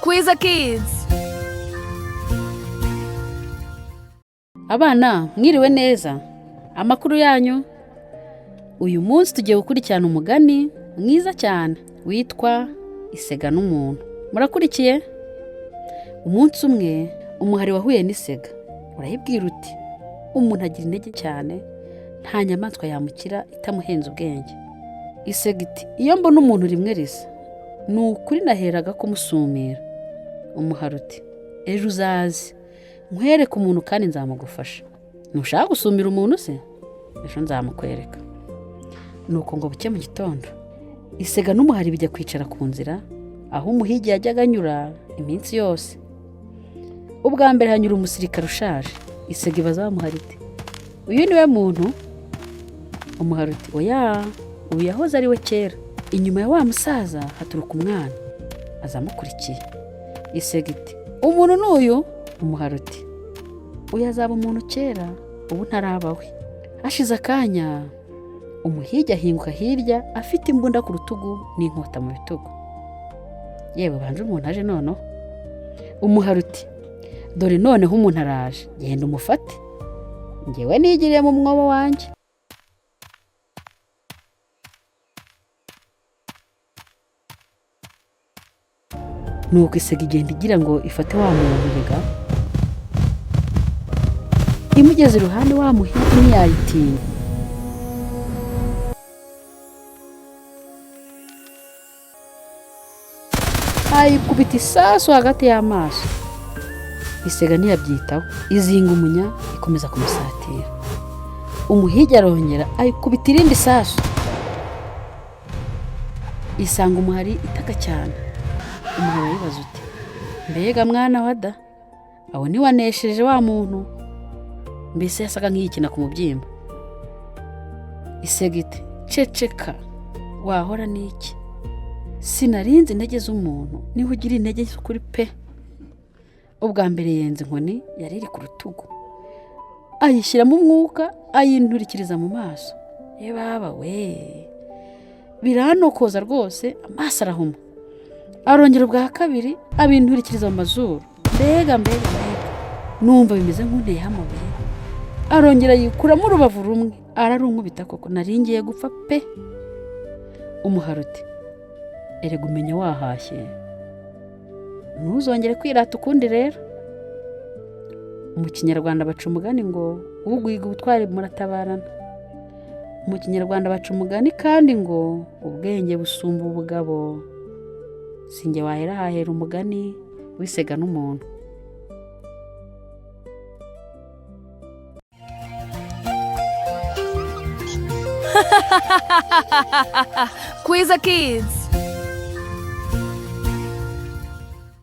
Kwiza Kids. Abana mwiriwe neza, amakuru yanyu. Uyu munsi tugiye gukurikirana umugani mwiza cyane witwa isega n'umuntu. Murakurikiye? Umunsi umwe umuhari wahuye n'isega. Urayibwira uti umuntu agira intege cyane, nta nyamaswa yamukira itamuhenze ubwenge. Isega iti iyo mbona umuntu rimwe risa, ni ukuri naheraga kumusumira. Umuhari uti ejo uzaze nkwereke umuntu kandi nzamugufasha. Ntushaka gusumira umuntu se? Ejo nzamukwereka. Nuko ngo buke mu gitondo isega n'umuhari bijya kwicara ku nzira aho umuhigi yajyaga anyura iminsi yose. Ubwa mbere hanyura umusirikare ushaje. Isega ibaza wa muhari iti uyu niwe muntu? Umuhari uti oya, uyu yahoze ari we kera. Inyuma ya wa musaza haturuka umwana azamukurikiye. Isega iti umuntu n'uyu? Umuhari uti uyu azaba umuntu kera, ubu ntarabawe. Hashize akanya umuhigi ahinguka hirya afite imbunda ku rutugu n'inkota mu bitugu. Yewe banje umuntu aje noneho. Umuhari uti dore noneho umuntu araje, genda umufate, njyewe nigiriye mu mwobo wanjye. Nuko isega igenda igira ngo ifate wa muntu biga. Imugeze iruhande wa muhigi ntiyayitinya. Ayikubita isasu hagati y'amaso. Isega ntiyabyitaho, izinga umunya ikomeza kumusatira. Umuhigi arongera ayikubita irindi sasu. Isanga umuhari itaka cyane. Umuhari yibaza uti mbega mwana wada, aho ntiwanesheje wa muntu? Mbese yasaga nk'iyikina ku mubyimba. Isega iti ceceka, wahora n'iki? Sinarinzi intege z'umuntu, niho ugira intege z'ukuri pe. Ubwa mbere yenze inkoni yari iri ku rutugu, ayishyiramo umwuka ayinturikiriza mu maso. Baba we, biranokoza rwose, amaso arahuma. Arongera ubwa kabiri abinturikiriza mu mazuru. Mbega numva bimeze nk'unteyeho amabuye. Arongera yikuramo urubavu rumwe ararunkubita koko, naringiye gupfa pe. Umuhari uti erega umenya wahashye, ntuzongere kwirata ukundi rero. Mu Kinyarwanda baca umugani ngo ugwiga ubutwari muratabarana. Mu Kinyarwanda baca umugani kandi ngo ubwenge busumba ubugabo. Sinjye wahera hahera umugani w'isega n'umuntu. Kwiza Kids.